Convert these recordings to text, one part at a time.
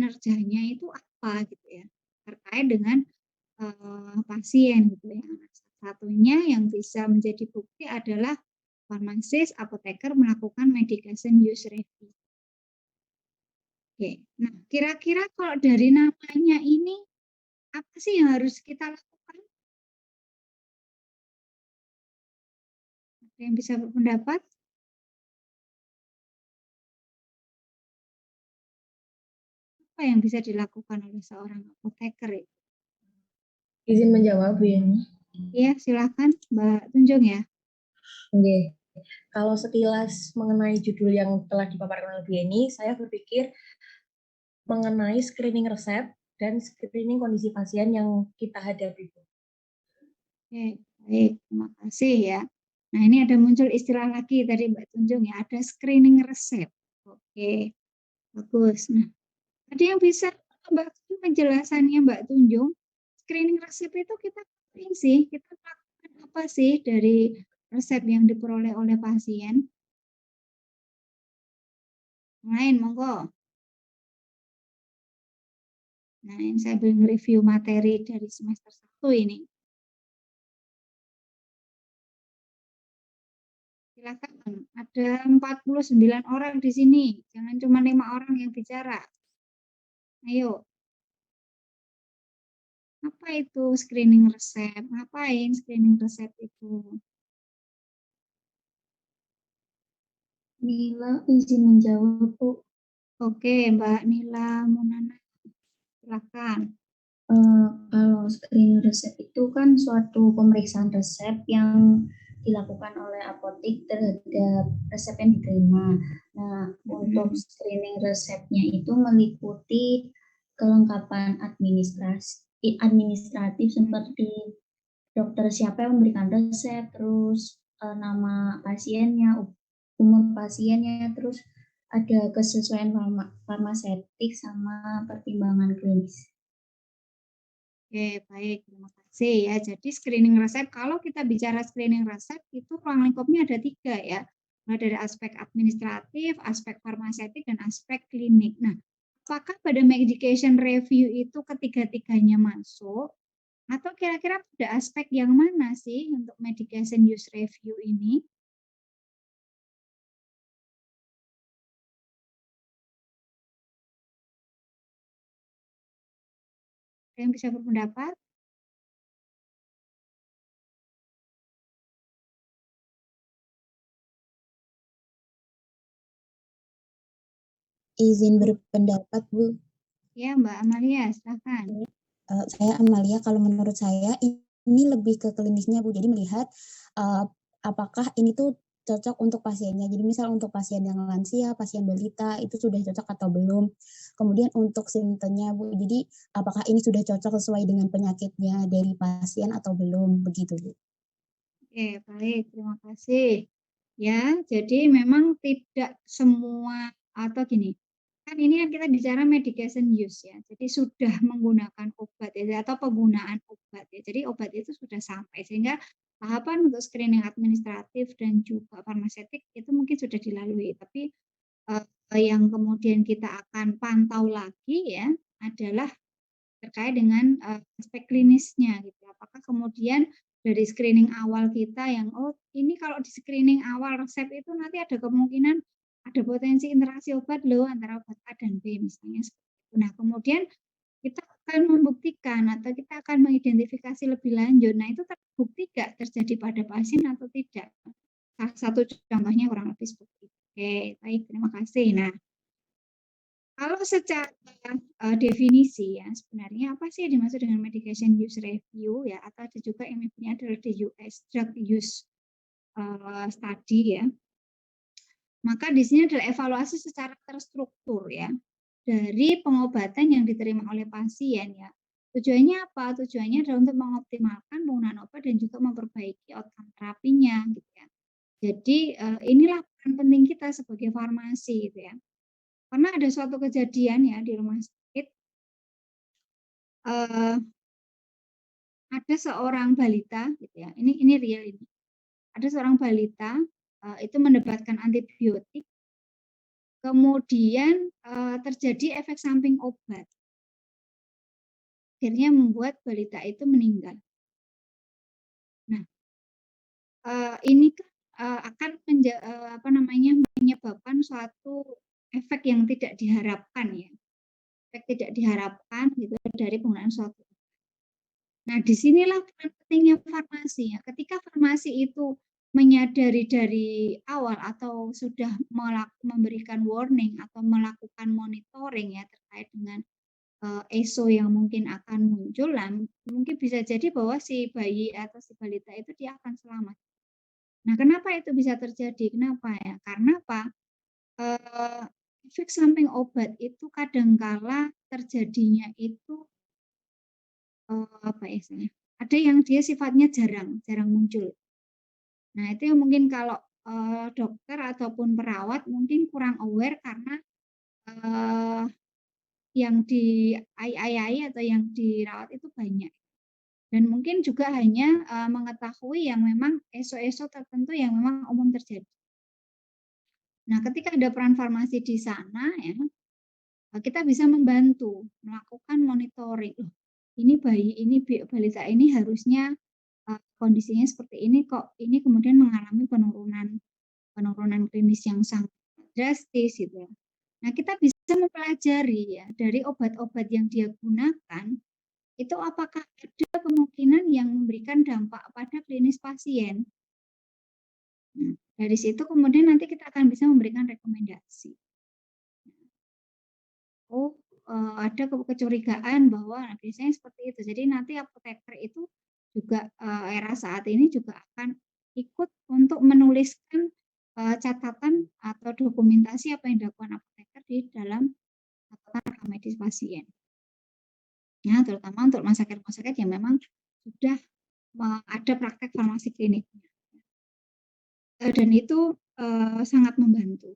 kinerjanya itu apa gitu ya, terkait dengan, pasien gitu ya. Salah satunya yang bisa menjadi bukti adalah farmasis, apoteker melakukan medication use review. Oke, nah kira-kira kalau dari namanya ini, apa sih yang harus kita lakukan? Ada yang bisa berpendapat? Apa yang bisa dilakukan oleh seorang apoteker itu? Izin menjawab, Bu Yeni. Iya, silakan Mbak Tunjung ya. Oke. Kalau sekilas mengenai judul yang telah dipaparkan oleh Bu Yeni, saya berpikir mengenai screening resep dan screening kondisi pasien yang kita hadapi. Oke, baik, terima kasih ya. Nah, ini ada muncul istilah lagi dari Mbak Tunjung ya, ada screening resep. Oke, bagus. Nah, ada yang bisa Mbak penjelasannya Mbak Tunjung? Screening resep itu kita ngapain sih? Kita lakukan apa sih dari resep yang diperoleh oleh pasien? Lain, monggo. Nah, ini saya belum review materi dari semester 1 ini. Silakan, ada 49 orang di sini. Jangan cuma 5 orang yang bicara. Ayo. Apa itu screening resep? Ngapain screening resep itu? Nila izin menjawab, Bu. Oke, Mbak Nila Munana, silakan. Kalau screening resep itu kan suatu pemeriksaan resep yang dilakukan oleh apotek terhadap resep yang diterima. Nah, untuk screening resepnya itu meliputi kelengkapan administratif seperti dokter siapa yang memberikan resep, terus nama pasiennya, umur pasiennya, terus ada kesesuaian farmaseutik sama pertimbangan klinis. Oke, baik, terima kasih ya. Jadi screening resep, kalau kita bicara screening resep, itu ruang lingkupnya ada 3 ya. Mulai dari aspek administratif, aspek farmaseutik, dan aspek klinik. Nah, apakah pada medication review itu ketiga-tiganya masuk? Atau kira-kira pada aspek yang mana sih untuk medication use review ini? Ada yang bisa berpendapat? Izin berpendapat, Bu. Ya, Mbak Amalia, silakan. Saya Amalia, kalau menurut saya ini lebih ke klinisnya, Bu. Jadi melihat apakah ini tuh cocok untuk pasiennya. Jadi misal untuk pasien yang lansia, pasien balita itu sudah cocok atau belum. Kemudian untuk simptomnya, Bu. Jadi apakah ini sudah cocok sesuai dengan penyakitnya dari pasien atau belum, begitu, Bu. Oke, baik, terima kasih. Ya, jadi memang tidak semua atau gini. Kan ini kan kita bicara medication use ya. Jadi sudah menggunakan obat ya atau penggunaan obat ya. Jadi obat itu sudah sampai sehingga tahapan untuk screening administratif dan juga farmaseutik itu mungkin sudah dilalui. Tapi yang kemudian kita akan pantau lagi ya adalah terkait dengan aspek klinisnya gitu. Apakah kemudian dari screening awal kita yang ini kalau di screening awal resep itu nanti ada kemungkinan ada potensi interaksi obat loh antara obat A dan B misalnya seperti itu. Nah, kemudian kita akan membuktikan atau kita akan mengidentifikasi lebih lanjut. Nah, itu terbukti nggak terjadi pada pasien atau tidak? Salah satu contohnya kurang lebih seperti itu. Oke, baik, terima kasih. Nah, kalau secara definisi ya sebenarnya apa sih yang dimaksud dengan medication use review ya atau ada juga yang menyebutnya adalah DUS drug use study ya. Maka di sini adalah evaluasi secara terstruktur ya dari pengobatan yang diterima oleh pasien ya. Tujuannya apa? Tujuannya adalah untuk mengoptimalkan penggunaan obat dan juga memperbaiki outcome terapinya gitu ya. Jadi inilah peran penting kita sebagai farmasi gitu ya. Pernah ada suatu kejadian ya di rumah sakit, ada seorang balita gitu ya, ini real ini. Ada seorang balita, itu mendapatkan antibiotik kemudian terjadi efek samping obat. Akhirnya membuat balita itu meninggal. Nah, ini kan akan menyebabkan suatu efek yang tidak diharapkan ya. Efek tidak diharapkan gitu dari penggunaan suatu. Nah, disinilah peran pentingnya farmasi ya. Ketika farmasi itu menyadari dari awal atau sudah memberikan warning atau melakukan monitoring ya terkait dengan ESO yang mungkin akan muncul, mungkin bisa jadi bahwa si bayi atau si balita itu dia akan selamat. Nah, kenapa itu bisa terjadi? Kenapa ya? Karena apa? Efek samping obat itu kadangkala terjadinya itu apa ya istilahnya? Ada yang dia sifatnya jarang muncul. Nah, itu yang mungkin kalau dokter ataupun perawat mungkin kurang aware karena yang diayai atau yang dirawat itu banyak. Dan mungkin juga hanya mengetahui yang memang ESO-ESO tertentu yang memang umum terjadi. Nah, ketika ada peran farmasi di sana ya, kita bisa membantu melakukan monitoring. Loh, ini bayi ini balita ini harusnya kondisinya seperti ini kok ini kemudian mengalami penurunan klinis yang sangat drastis gitu ya. Nah, kita bisa mempelajari ya dari obat-obat yang dia gunakan itu apakah ada kemungkinan yang memberikan dampak pada klinis pasien. Nah, dari situ kemudian nanti kita akan bisa memberikan rekomendasi. Oh, ada kecurigaan bahwa biasanya seperti itu. Jadi nanti apoteker itu juga era saat ini juga akan ikut untuk menuliskan catatan atau dokumentasi apa yang dilakukan apoteker di dalam catatan rekam medis pasien. Ya, terutama untuk rumah sakit yang memang sudah ada praktek farmasi kliniknya. Dan itu sangat membantu.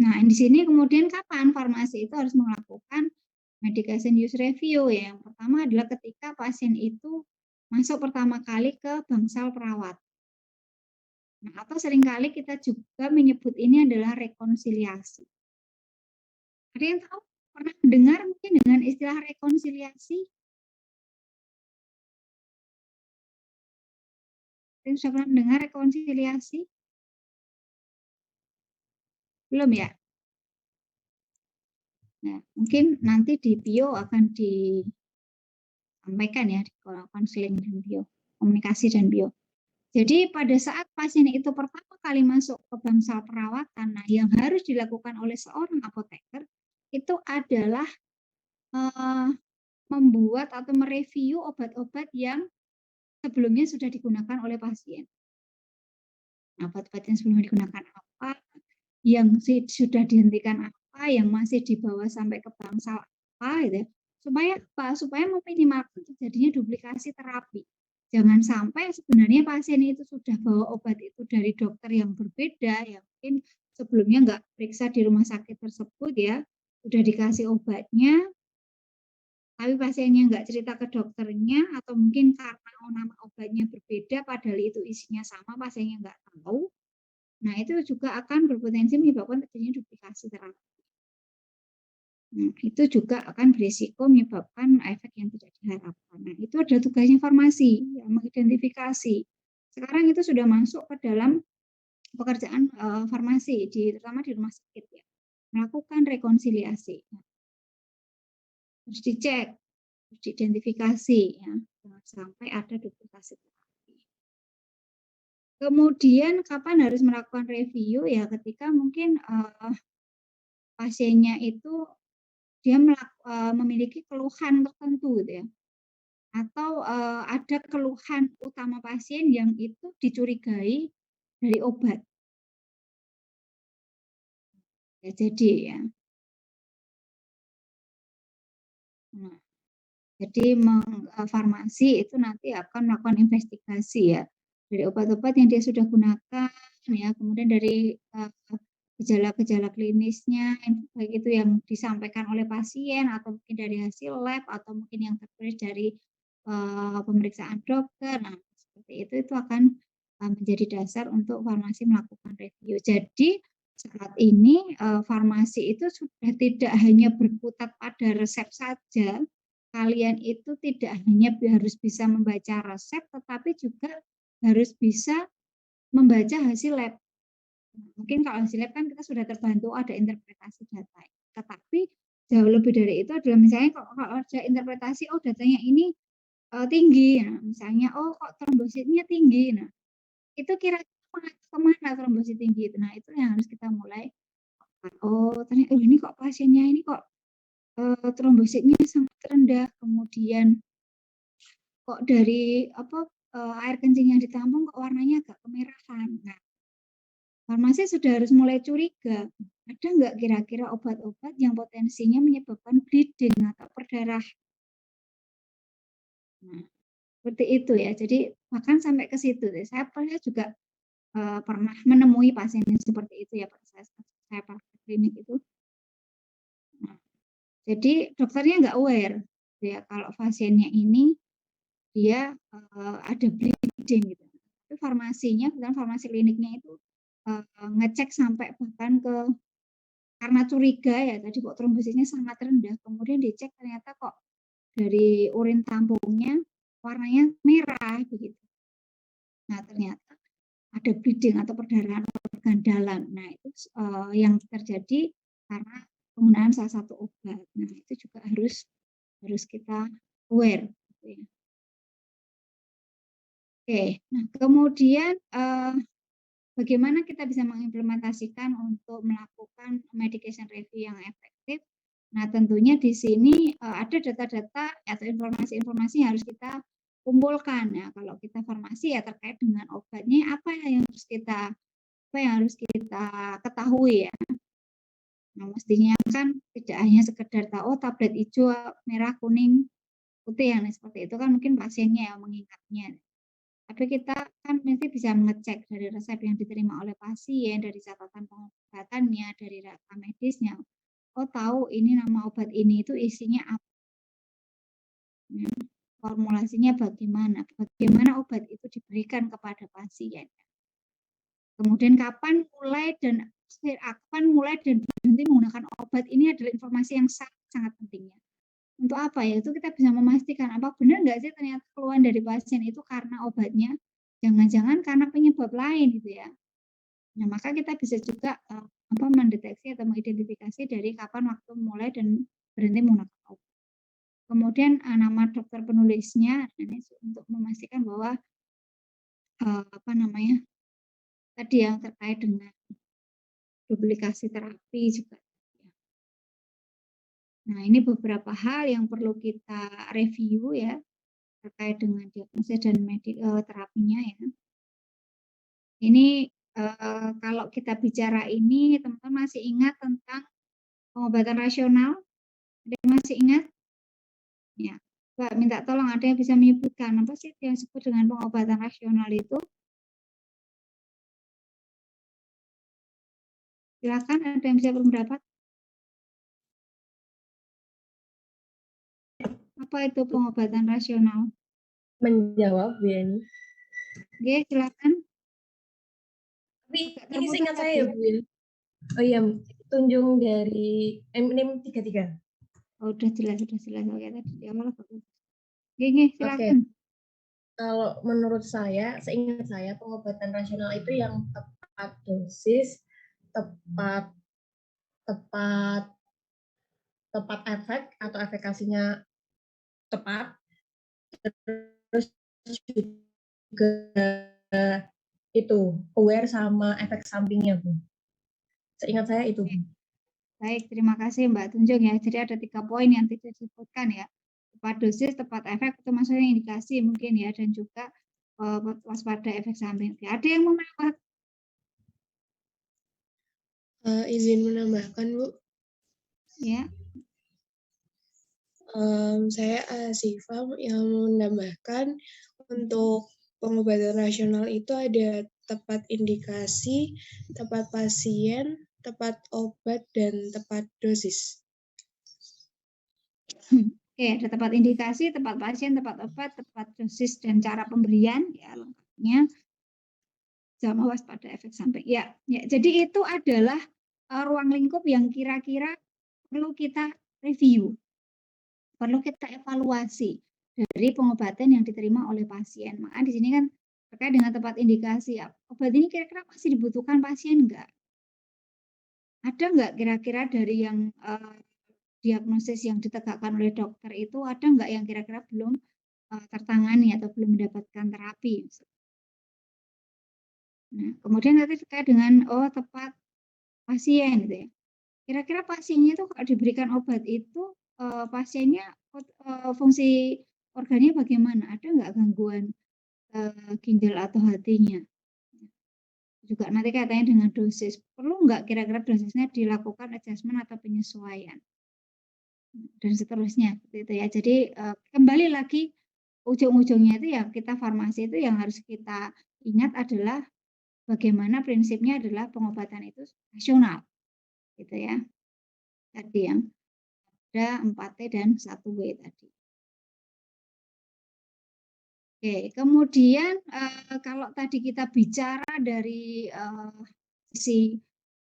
Nah, di sini kemudian kapan farmasi itu harus melakukan medication use review ya. Yang pertama adalah ketika pasien itu masuk pertama kali ke bangsal perawat. Nah, atau seringkali kita juga menyebut ini adalah rekonsiliasi. Ada yang tahu? Pernah mendengar mungkin dengan istilah rekonsiliasi? Ada yang sudah pernah mendengar rekonsiliasi? Belum ya? Nah, mungkin nanti di bio akan disampaikan ya, di konseling dan bio, komunikasi dan bio. Jadi pada saat pasien itu pertama kali masuk ke bangsal perawatan, nah yang harus dilakukan oleh seorang apoteker itu adalah membuat atau mereview obat-obat yang sebelumnya sudah digunakan oleh pasien. Nah, obat-obat yang sebelumnya digunakan apa, yang sudah dihentikan apa, yang masih dibawa sampai ke bangsal apa, gitu ya. Supaya apa? Supaya meminimalkan terjadinya duplikasi terapi. Jangan sampai sebenarnya pasien itu sudah bawa obat itu dari dokter yang berbeda, yang mungkin sebelumnya nggak periksa di rumah sakit tersebut ya, sudah dikasih obatnya, tapi pasiennya nggak cerita ke dokternya, atau mungkin karena nama obatnya berbeda, padahal itu isinya sama, pasiennya nggak tahu. Nah, itu juga akan berpotensi menyebabkan terjadinya duplikasi terapi. Nah, itu juga akan berisiko menyebabkan efek yang tidak diharapkan. Nah, itu adalah tugasnya farmasi, ya, mengidentifikasi. Sekarang itu sudah masuk ke dalam pekerjaan farmasi, terutama di rumah sakit ya, melakukan rekonsiliasi. Nah, harus dicek, harus diidentifikasi, ya, jangan sampai ada duplikasi terapi. Kemudian kapan harus melakukan review ya, ketika mungkin pasiennya itu dia memiliki keluhan tertentu gitu ya, atau ada keluhan utama pasien yang itu dicurigai dari obat. Ya, jadi ya. Nah, jadi farmasi itu nanti akan melakukan investigasi ya dari obat-obat yang dia sudah gunakan ya, kemudian dari gejala-gejala klinisnya, baik itu yang disampaikan oleh pasien atau mungkin dari hasil lab atau mungkin yang tertulis dari pemeriksaan dokter. Nah, seperti itu akan menjadi dasar untuk farmasi melakukan review. Jadi saat ini farmasi itu sudah tidak hanya berkutat pada resep saja. Kalian itu tidak hanya harus bisa membaca resep, tetapi juga harus bisa membaca hasil lab. Mungkin kalau hasil lab kan kita sudah terbantu ada interpretasi data. Tetapi jauh lebih dari itu adalah misalnya kalau ada interpretasi, oh datanya ini tinggi, nah, misalnya oh kok trombositnya tinggi, nah itu kira-kira kemana trombosit tinggi itu, nah itu yang harus kita mulai. Oh ternyata ini kok pasiennya ini kok trombositnya sangat rendah, kemudian kok dari air kencing yang ditampung kok warnanya agak kemerahan. Nah, farmasi sudah harus mulai curiga, ada nggak kira-kira obat-obat yang potensinya menyebabkan bleeding atau perdarahan. Nah, seperti itu ya. Jadi bahkan sampai ke situ. Saya juga pernah menemui pasien yang seperti itu ya pada saya praktek klinik itu. Nah, jadi dokternya nggak aware ya kalau pasiennya ini dia ada bleeding gitu. Tapi farmasinya, kemudian farmasi kliniknya itu ngecek sampai bahkan ke karena curiga ya tadi kok trombositnya sangat rendah, kemudian dicek ternyata kok dari urin tampungnya warnanya merah begitu. Nah ternyata ada bleeding atau perdarahan organ dalam. Nah itu yang terjadi karena penggunaan salah satu obat. Nah itu juga harus kita aware. Gitu ya. Oke, nah kemudian bagaimana kita bisa mengimplementasikan untuk melakukan medication review yang efektif? Nah, tentunya di sini ada data-data atau informasi-informasi yang harus kita kumpulkan. Ya, kalau kita farmasi ya terkait dengan obatnya apa yang harus kita ketahui ya. Nah, mestinya kan tidak hanya sekedar tahu tablet hijau, merah, kuning, putih yang seperti itu kan mungkin pasiennya yang mengingatnya. Tapi kita kan mesti bisa mengecek dari resep yang diterima oleh pasien, dari catatan pengobatannya, dari rekam medisnya. Oh tahu ini nama obat ini itu isinya apa, formulasinya bagaimana obat itu diberikan kepada pasien. Kemudian kapan mulai dan berhenti menggunakan obat ini adalah informasi yang sangat penting ya. Untuk apa ya? Itu kita bisa memastikan apa benar nggak sih ternyata keluhan dari pasien itu karena obatnya, jangan-jangan karena penyebab lain gitu ya. Nah maka kita bisa juga mendeteksi atau mengidentifikasi dari kapan waktu mulai dan berhenti menggunakan obat. Kemudian nama dokter penulisnya ini untuk memastikan bahwa tadi yang terkait dengan duplikasi terapi juga. Nah, ini beberapa hal yang perlu kita review ya terkait dengan diagnosis dan terapinya ya. Ini kalau kita bicara ini, teman-teman masih ingat tentang pengobatan rasional? Ada yang masih ingat? Ya, Mbak minta tolong ada yang bisa menyebutkan apa sih yang disebut dengan pengobatan rasional itu? Silakan ada yang bisa berpendapat? Apa itu pengobatan rasional? Menjawab, Bu Yani. Oke, silakan. Tapi ini seingat saya ya, Bu Yani. Oh iya, tunjung dari NIM 33. Oh, udah jelas. Oke, tadi di awal bagus. Oke, silakan. Kalau menurut saya, seingat saya pengobatan rasional itu yang tepat dosis, tepat efek atau efikasinya tepat, terus juga itu aware sama efek sampingnya, Bu. Seingat saya itu. Baik, terima kasih Mbak Tunjung ya. Jadi ada 3 poin yang tidak disebutkan ya. Tepat dosis, tepat efek itu maksudnya indikasi mungkin ya, dan juga waspada efek samping. Oke, ada yang mau menambah? Izin menambahkan, Bu. Ya. Saya Asifah yang menambahkan untuk pengobatan rasional itu ada tepat indikasi, tepat pasien, tepat obat, dan tepat dosis. Oke, ada tepat indikasi, tepat pasien, tepat obat, tepat dosis, dan cara pemberian ya lengkapnya. sama waspada efek samping. Ya, jadi itu adalah ruang lingkup yang kira-kira perlu kita review, perlu kita evaluasi dari pengobatan yang diterima oleh pasien. Maka di sini kan terkait dengan tempat indikasi, obat ini kira-kira masih dibutuhkan pasien enggak? Ada enggak kira-kira dari yang diagnosis yang ditegakkan oleh dokter itu ada enggak yang kira-kira belum tertangani atau belum mendapatkan terapi? Nah, kemudian nanti terkait dengan tepat pasien gitu ya. Kira-kira pasiennya itu kalau diberikan obat itu pasiennya fungsi organnya bagaimana? Ada nggak gangguan ginjal atau hatinya? Juga nanti katanya dengan dosis. Perlu nggak kira-kira dosisnya dilakukan adjustment atau penyesuaian? Dan seterusnya gitu ya. Jadi kembali lagi ujung-ujungnya itu ya kita farmasi itu yang harus kita ingat adalah bagaimana prinsipnya adalah pengobatan itu rasional, gitu ya. Tadi yang ada 4T dan 1W tadi. Oke, kemudian kalau tadi kita bicara dari sisi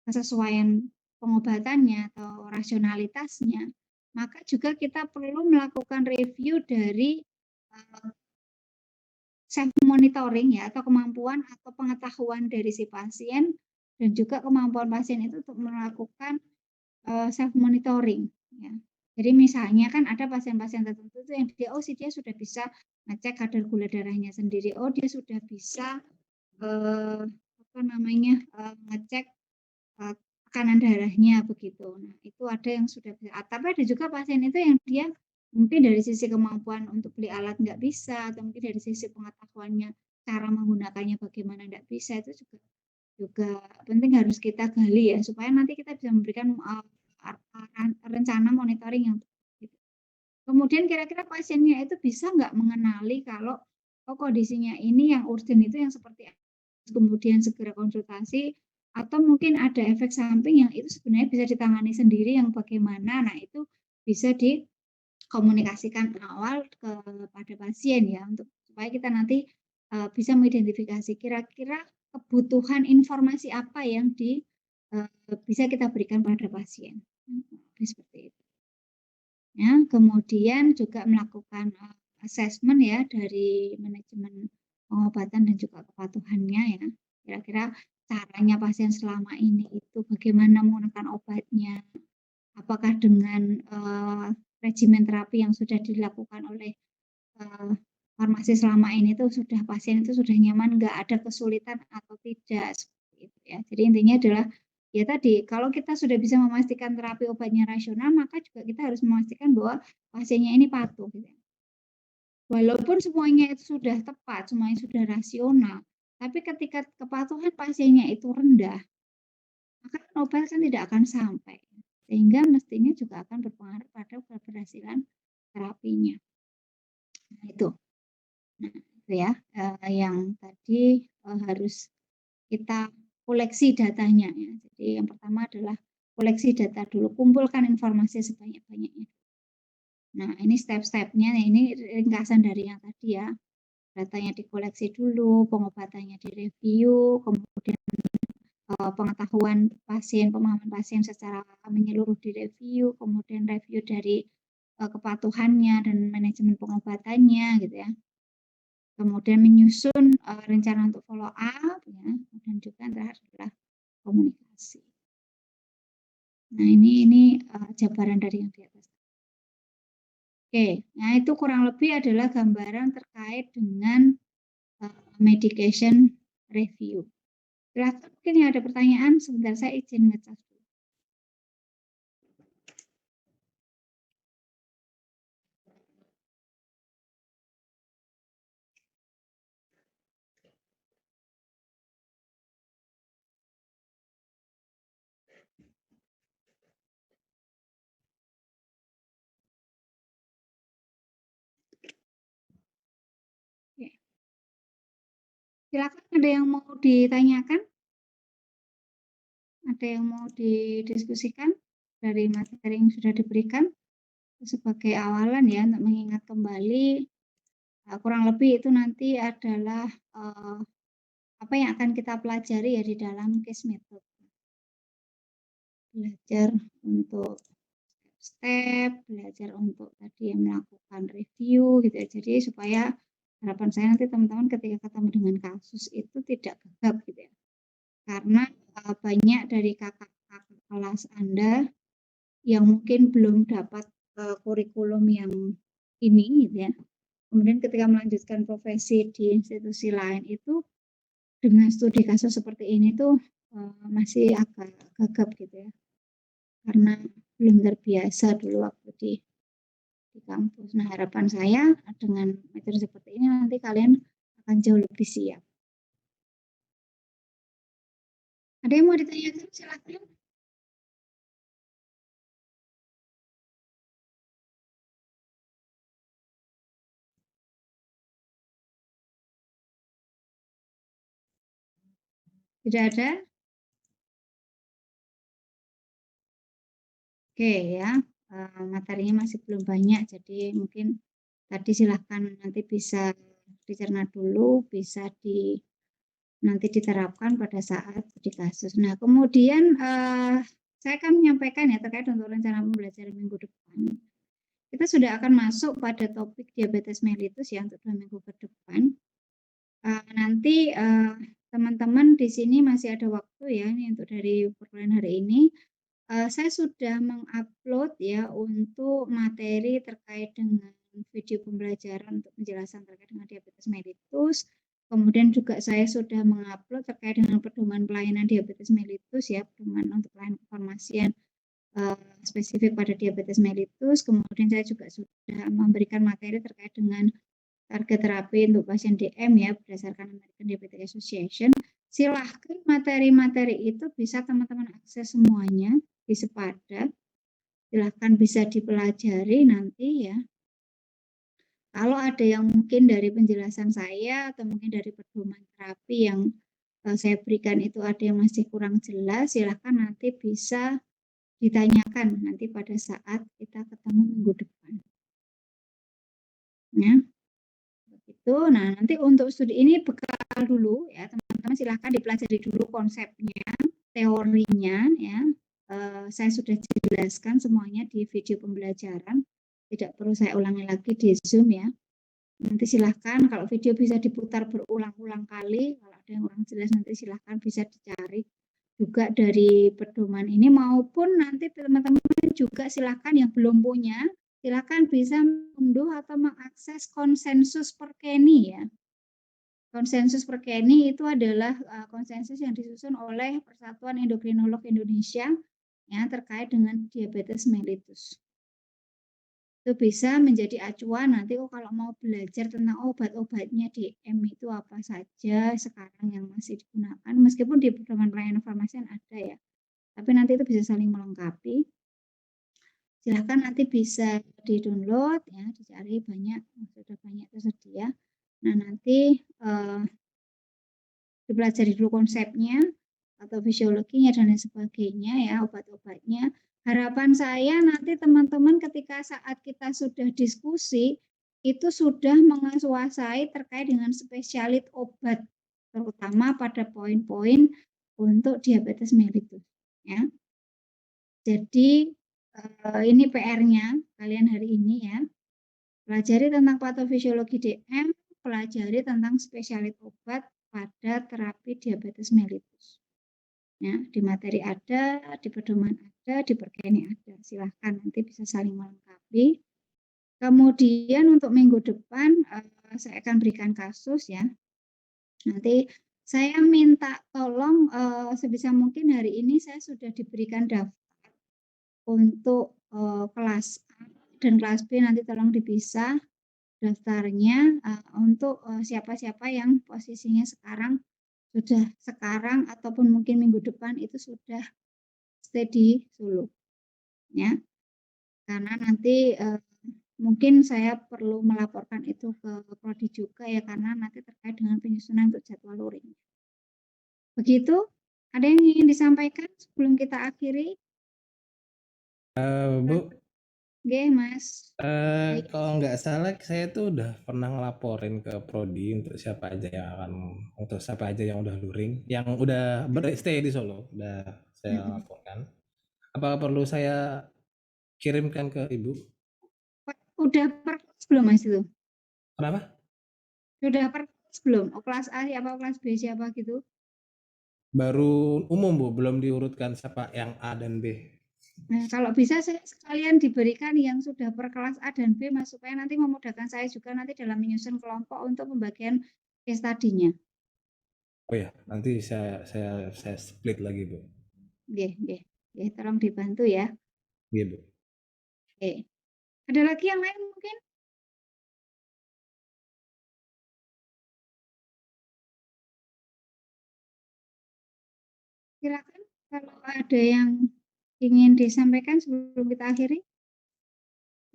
kesesuaian pengobatannya atau rasionalitasnya, maka juga kita perlu melakukan review dari self monitoring ya atau kemampuan atau pengetahuan dari si pasien dan juga kemampuan pasien itu untuk melakukan self monitoring ya. Jadi misalnya kan ada pasien-pasien tertentu itu yang dia sudah bisa ngecek kadar gula darahnya sendiri, dia sudah bisa ngecek tekanan darahnya begitu. Nah, itu ada yang sudah bisa. Tapi ada juga pasien itu yang dia mungkin dari sisi kemampuan untuk beli alat nggak bisa, atau mungkin dari sisi pengetahuannya cara menggunakannya bagaimana nggak bisa, itu juga penting harus kita gali ya supaya nanti kita bisa memberikan rencana monitoring yang gitu. Kemudian kira-kira pasiennya itu bisa nggak mengenali kalau kondisinya ini yang urgent itu yang seperti kemudian segera konsultasi atau mungkin ada efek samping yang itu sebenarnya bisa ditangani sendiri yang bagaimana. Nah, itu bisa dikomunikasikan awal kepada pasien ya untuk supaya kita nanti bisa mengidentifikasi kira-kira kebutuhan informasi apa yang bisa kita berikan pada pasien. Seperti itu. Ya, kemudian juga melakukan assessment ya dari manajemen pengobatan dan juga kepatuhannya ya. Kira-kira caranya pasien selama ini itu bagaimana menggunakan obatnya. Apakah dengan regimen terapi yang sudah dilakukan oleh farmasi selama ini tuh pasien itu sudah nyaman, nggak ada kesulitan atau tidak seperti itu ya. Jadi intinya adalah ya tadi, kalau kita sudah bisa memastikan terapi obatnya rasional, maka juga kita harus memastikan bahwa pasiennya ini patuh. Gitu. Walaupun semuanya itu sudah tepat, semuanya sudah rasional, tapi ketika kepatuhan pasiennya itu rendah, maka obat kan tidak akan sampai. Sehingga mestinya juga akan berpengaruh pada keberhasilan terapinya. Nah, itu. Nah, itu ya, yang tadi harus kita koleksi datanya ya. Jadi yang pertama adalah koleksi data dulu, kumpulkan informasi sebanyak-banyaknya. Nah, ini step-stepnya, ini ringkasan dari yang tadi ya. Datanya dikoleksi dulu, pengobatannya direview, kemudian pengetahuan pasien, pemahaman pasien secara menyeluruh direview, kemudian review dari kepatuhannya dan manajemen pengobatannya gitu ya. Kemudian menyusun rencana untuk follow up ya, dan juga yang terakhir adalah komunikasi. Nah, ini jabaran dari yang di atas. Oke, nah itu kurang lebih adalah gambaran terkait dengan medication review. Silahkan, mungkin ada pertanyaan, sebentar saya izin ngecas dulu. Silakan, ada yang mau ditanyakan? Ada yang mau didiskusikan dari materi yang sudah diberikan? Sebagai awalan ya, untuk mengingat kembali, kurang lebih itu nanti adalah apa yang akan kita pelajari ya di dalam case method. Belajar untuk step, belajar untuk tadi melakukan review gitu ya. Jadi supaya harapan saya nanti teman-teman ketika ketemu dengan kasus itu tidak gegap gitu ya. Karena banyak dari kakak-kakak kelas Anda yang mungkin belum dapat kurikulum yang ini gitu ya. Kemudian ketika melanjutkan profesi di institusi lain itu dengan studi kasus seperti ini tuh masih agak gagap gitu ya. Karena belum terbiasa dulu waktu di kampus. Nah, harapan saya dengan metode seperti ini nanti kalian akan jauh lebih siap. Ada yang mau ditanyakan? Silakan. Tidak ada? Oke ya, materinya masih belum banyak, jadi mungkin tadi silahkan nanti bisa dicerna dulu, bisa nanti diterapkan pada saat di kasus. Nah, kemudian saya akan menyampaikan ya terkait untuk rencana pembelajaran minggu depan. Kita sudah akan masuk pada topik diabetes mellitus ya untuk 2 minggu ke depan. Nanti teman-teman di sini masih ada waktu ya ini untuk dari perkuliahan hari ini. Saya sudah mengupload ya untuk materi terkait dengan video pembelajaran untuk penjelasan terkait dengan diabetes mellitus. Kemudian juga saya sudah mengupload terkait dengan pedoman pelayanan diabetes mellitus ya, pedoman untuk pelayanan kefarmasian spesifik pada diabetes mellitus. Kemudian saya juga sudah memberikan materi terkait dengan target terapi untuk pasien DM ya berdasarkan American Diabetes Association. Silahkan materi-materi itu bisa teman-teman akses semuanya di Sepada. Silahkan bisa dipelajari nanti ya. Kalau ada yang mungkin dari penjelasan saya atau mungkin dari pedoman terapi yang saya berikan itu ada yang masih kurang jelas, silahkan nanti bisa ditanyakan nanti pada saat kita ketemu minggu depan. Ya. Begitu. Nah, nanti untuk studi ini bekal dulu ya, teman-teman silahkan dipelajari dulu konsepnya, teorinya ya. Saya sudah jelaskan semuanya di video pembelajaran. Tidak perlu saya ulangi lagi di Zoom ya. Nanti silahkan kalau video bisa diputar berulang-ulang kali, kalau ada yang kurang jelas nanti silahkan bisa dicari juga dari pedoman ini maupun nanti teman-teman juga silahkan yang belum punya, silahkan bisa mengunduh atau mengakses konsensus Perkeni ya. Konsensus Perkeni itu adalah konsensus yang disusun oleh Persatuan Endokrinolog Indonesia ya terkait dengan diabetes mellitus. Itu bisa menjadi acuan nanti kalau mau belajar tentang obat-obatnya DM itu apa saja sekarang yang masih digunakan meskipun di pedoman pelayanan farmasian ada ya. Tapi nanti itu bisa saling melengkapi. Silahkan nanti bisa di-download ya, dicari banyak, sudah banyak tersedia. Nah, nanti dipelajari dulu konsepnya atau fisiologinya dan lain sebagainya ya, obat-obatnya. Harapan saya nanti teman-teman ketika saat kita sudah diskusi itu sudah menguasai terkait dengan spesialit obat terutama pada poin-poin untuk diabetes mellitus ya. Jadi ini PR-nya kalian hari ini ya. Pelajari tentang patofisiologi DM, pelajari tentang spesialit obat pada terapi diabetes mellitus. Ya, di materi ada, di pedoman ada, di Perkeni ada. Silahkan nanti bisa saling melengkapi. Kemudian untuk minggu depan saya akan berikan kasus ya. Nanti saya minta tolong sebisa mungkin hari ini saya sudah diberikan daftar untuk kelas A dan kelas B nanti tolong dipisah daftarnya untuk siapa-siapa yang posisinya sekarang ataupun mungkin minggu depan itu sudah stay di Solo ya karena nanti mungkin saya perlu melaporkan itu ke prodi juga ya karena nanti terkait dengan penyusunan untuk jadwal luring. Begitu, ada yang ingin disampaikan sebelum kita akhiri? Bu, Nggih, Mas. Baik. Kalau nggak salah saya tuh udah pernah ngelaporin ke prodi untuk siapa aja yang udah luring, yang udah stay di Solo, udah saya Mhm. laporkan. Apakah perlu saya kirimkan ke Ibu? Udah per kelas belum, Mas, itu? Kenapa? Sudah per kelas belum? Oh, kelas A siapa, kelas B siapa gitu? Baru umum Bu, belum diurutkan siapa yang A dan B. Nah, kalau bisa sekalian diberikan yang sudah per kelas A dan B, Mas, supaya nanti memudahkan saya juga nanti dalam menyusun kelompok untuk pembagian case study-nya. Oh ya, nanti saya split lagi Bu. Nggih, nggih. Nggih, tolong dibantu ya. Iya Bu. Oke. Ada lagi yang lain mungkin? Silakan kalau ada yang ingin disampaikan sebelum kita akhiri.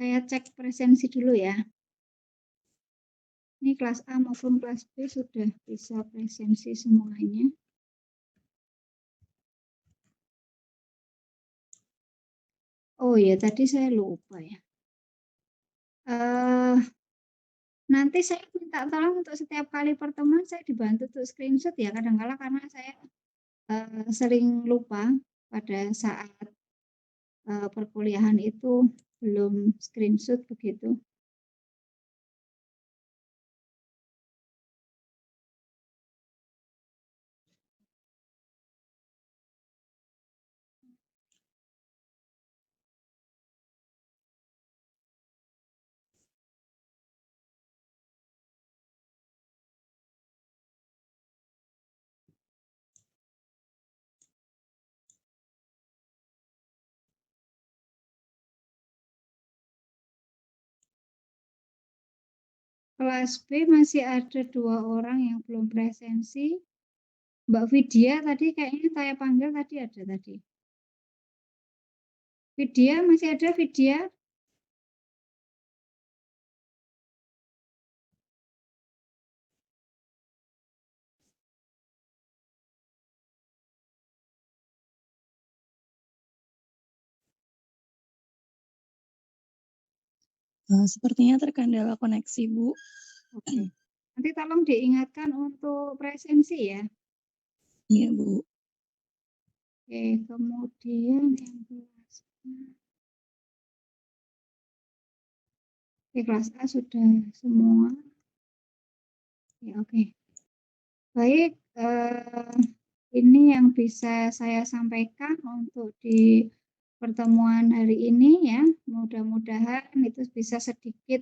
Saya cek presensi dulu ya. Ini kelas A maupun kelas B sudah bisa presensi semuanya. Oh ya, tadi saya lupa ya. Nanti saya minta tolong untuk setiap kali pertemuan saya dibantu untuk screenshot ya. Kadang-kala karena saya sering lupa pada saat perkuliahan itu belum screenshot begitu. Kelas B masih ada 2 orang yang belum presensi. Mbak Vidya tadi kayaknya saya panggil tadi ada tadi. Vidya, masih ada Vidya? Sepertinya terkendala koneksi, Bu. Oke. Nanti tolong diingatkan untuk presensi ya. Iya, Bu. Oke, kemudian yang kelas A. Oke, kelas A sudah semua. Ya, oke. Baik, ini yang bisa saya sampaikan untuk di pertemuan hari ini ya. Mudah-mudahan itu bisa sedikit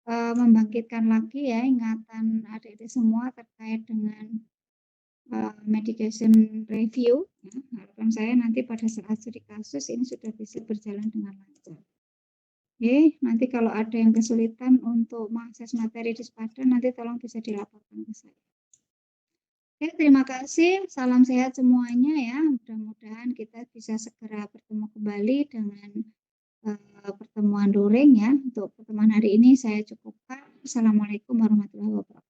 membangkitkan lagi ya ingatan adik-adik semua terkait dengan medication review. Ya. Harapan saya nanti pada saat studi kasus ini sudah bisa berjalan dengan lancar. Oke, nanti kalau ada yang kesulitan untuk mengakses materi di sepadan, nanti tolong bisa dilaporkan ke saya. Oke, terima kasih. Salam sehat semuanya ya. Mudah-mudahan kita bisa segera bertemu kembali dengan pertemuan daring ya. Untuk pertemuan hari ini saya cukupkan. Assalamualaikum warahmatullahi wabarakatuh.